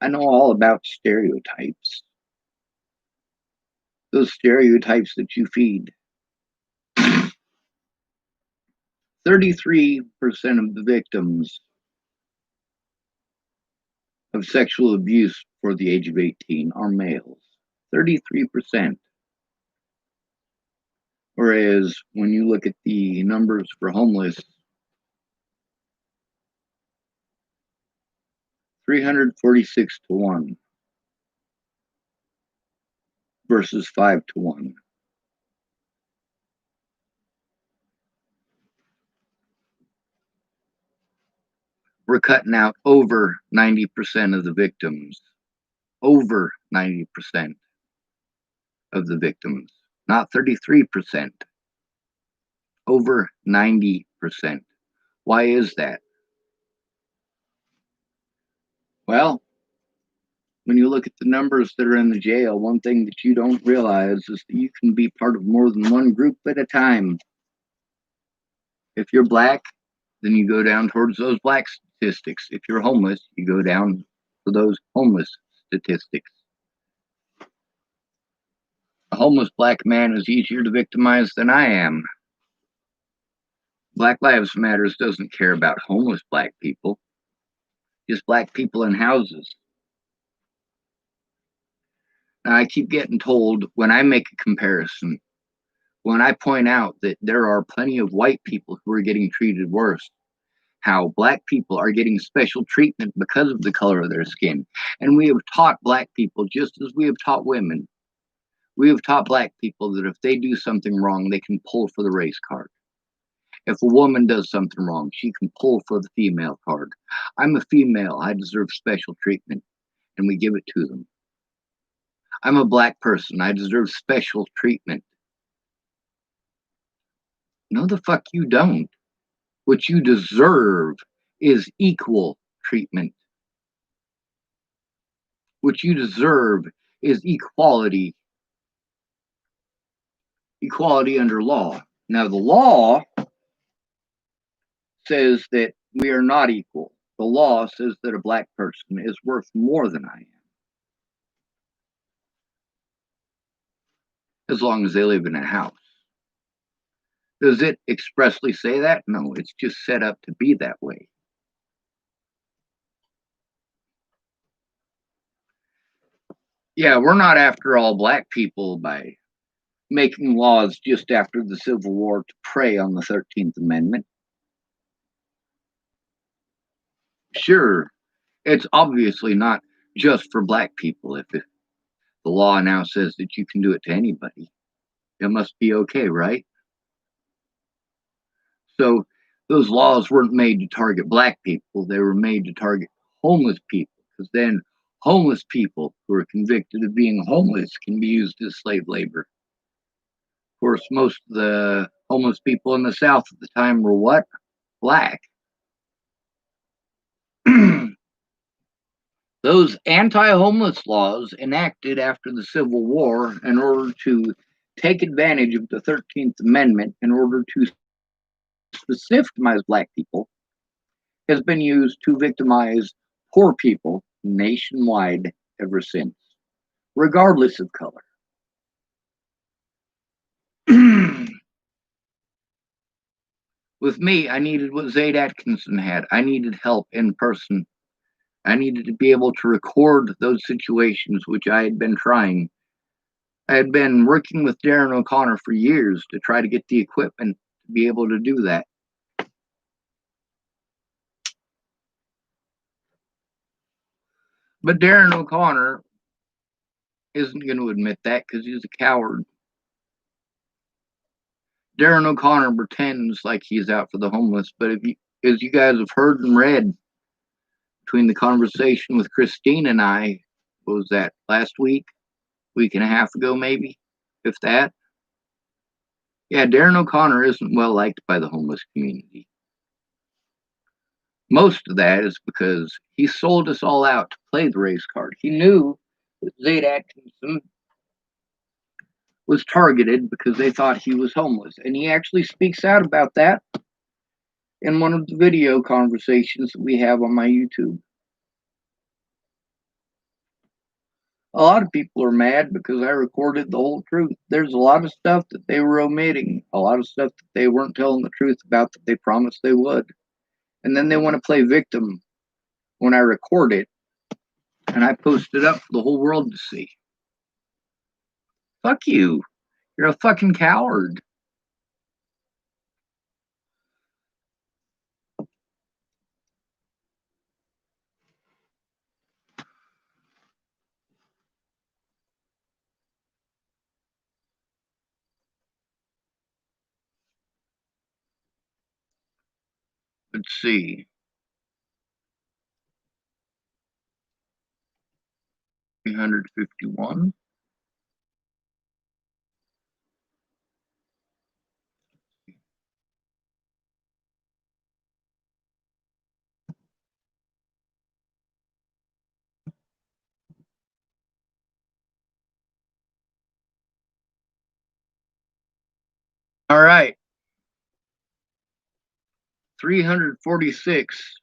I know all about stereotypes. Those stereotypes that you feed. 33% of the victims of sexual abuse before the age of 18 are males. 33%. Whereas when you look at the numbers for homeless, 346 to 1 versus 5 to 1. We're cutting out over 90% of the victims. Over 90% of the victims. Not 33%. Over 90%. Why is that? Well, when you look at the numbers that are in the jail, one thing that you don't realize is that you can be part of more than one group at a time. If you're black, then you go down towards those black statistics. If you're homeless, you go down to those homeless statistics. A homeless black man is easier to victimize than I am. Black Lives Matters doesn't care about homeless black people, just black people in houses. Now, I keep getting told when I make a comparison, when I point out that there are plenty of white people who are getting treated worse, how black people are getting special treatment because of the color of their skin. And we have taught black people, just as we have taught women, we have taught black people that if they do something wrong, they can pull for the race card. If a woman does something wrong, she can pull for the female card. I'm a female, I deserve special treatment, and we give it to them. I'm a black person, I deserve special treatment. No, the fuck you don't. What you deserve is equal treatment. What you deserve is equality. Equality under law. Now, the law says that we are not equal. The law says that a black person is worth more than I am, as long as they live in a house. Does it expressly say that? No, it's just set up to be that way. Yeah, we're not after all black people by making laws just after the Civil War to prey on the 13th Amendment. Sure, it's obviously not just for black people. If the law now says that you can do it to anybody, it must be okay, right? So those laws weren't made to target black people. They were made to target homeless people, because then homeless people who are convicted of being homeless can be used as slave labor. Of course, most of the homeless people in the South at the time were what? Black. Those anti-homeless laws enacted after the Civil War in order to take advantage of the 13th Amendment in order to specifically black people has been used to victimize poor people nationwide ever since, regardless of color. With me, I needed what Zaid Atkinson had. I needed help in person. I needed to be able to record those situations, which I had been trying. I had been working with Darren O'Connor for years to try to get the equipment to be able to do that. But Darren O'Connor isn't going to admit that because he's a coward. Darren O'Connor pretends like he's out for the homeless, but if you, as you guys have heard and read between the conversation with Christine and I, what was that, last week and a half ago maybe, if that? Yeah, Darren O'Connor isn't well liked by the homeless community. Most of that is because he sold us all out to play the race card. He knew that Zaid Atkinson was targeted because they thought he was homeless. And he actually speaks out about that in one of the video conversations that we have on my YouTube. A lot of people are mad because I recorded the whole truth. There's a lot of stuff that they were omitting, a lot of stuff that they weren't telling the truth about that they promised they would. And then they want to play victim when I record it and I post it up for the whole world to see. Fuck you. You're a fucking coward. Let's see. 351. All right. 346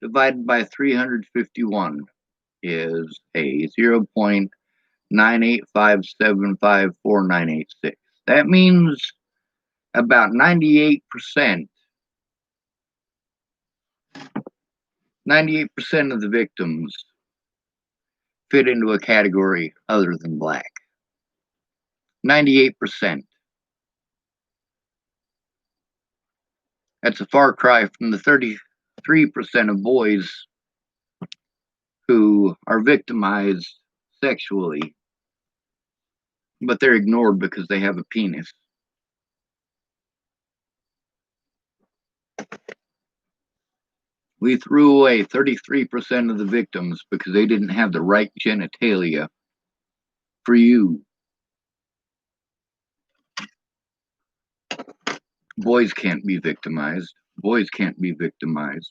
divided by 351 is a 0.985754986. That means about 98%, 98% of the victims fit into a category other than black. 98%. That's a far cry from the 33% of boys who are victimized sexually, but they're ignored because they have a penis. We threw away 33% of the victims because they didn't have the right genitalia for you. Boys can't be victimized. Boys can't be victimized.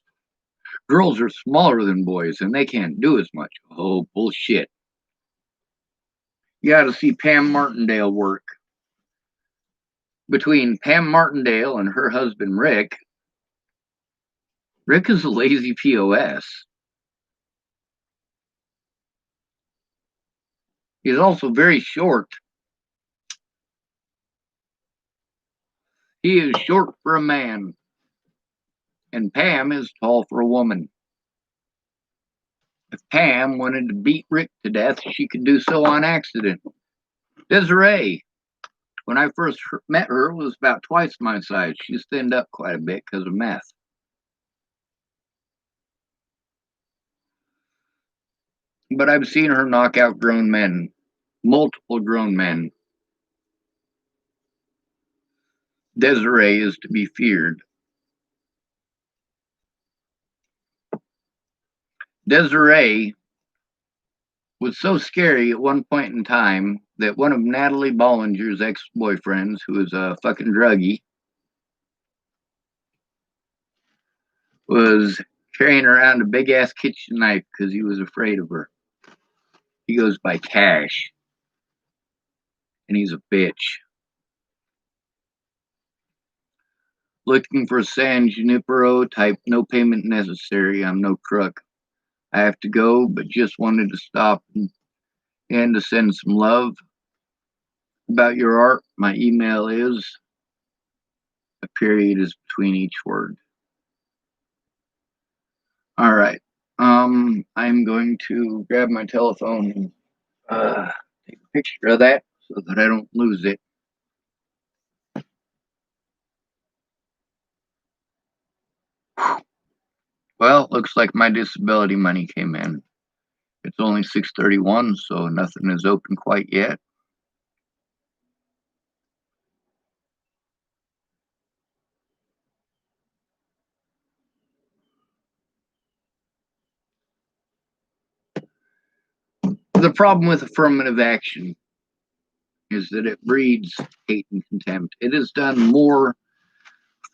Girls are smaller than boys and they can't do as much. Oh, bullshit. You got to see Pam Martindale work. Between Pam Martindale and her husband, Rick is a lazy POS. He's also very short. He is short for a man. And Pam is tall for a woman. If Pam wanted to beat Rick to death, she could do so on accident. Desiree, when I first met her, was about twice my size. She's thinned up quite a bit because of meth. But I've seen her knock out grown men, multiple grown men. Desiree is to be feared. Desiree was so scary at one point in time that one of Natalie Bollinger's ex-boyfriends, who is a fucking druggie, was carrying around a big-ass kitchen knife because he was afraid of her. He goes by Cash, and he's a bitch. Looking for San Junipero type, no payment necessary. I'm no crook. I have to go, but just wanted to stop and to send some love about your art. My email is, a period is between each word. All right. I'm going to grab my telephone and take a picture of that so that I don't lose it. Well, looks like my disability money came in. It's only 6:31, so nothing is open quite yet. The problem with affirmative action is that it breeds hate and contempt. It has done more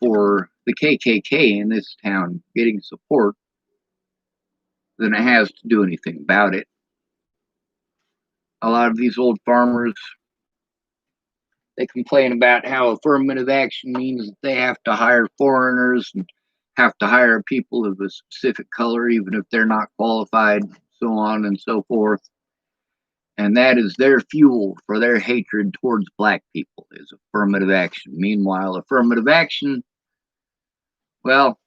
for the KKK in this town getting support than it has to do anything about it. A lot of these old farmers, they complain about how affirmative action means that they have to hire foreigners and have to hire people of a specific color, even if they're not qualified, so on and so forth. And that is their fuel for their hatred towards black people, is affirmative action. Meanwhile, affirmative action, well,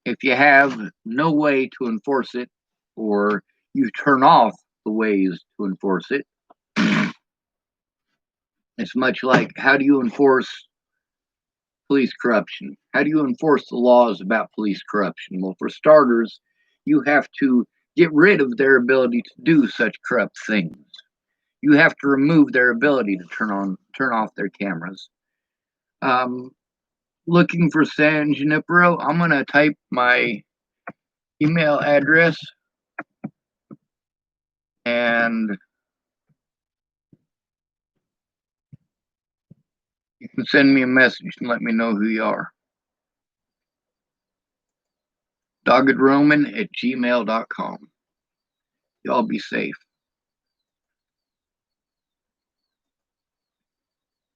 if you have no way to enforce it, or you turn off the ways to enforce it, it's much like, how do you enforce police corruption? How do you enforce the laws about police corruption? Well, for starters, you have to get rid of their ability to do such corrupt things. You have to remove their ability to turn off their cameras. looking for San Junipero, I'm going to type my email address and you can send me a message and let me know who you are. doggedroman@gmail.com. Y'all be safe.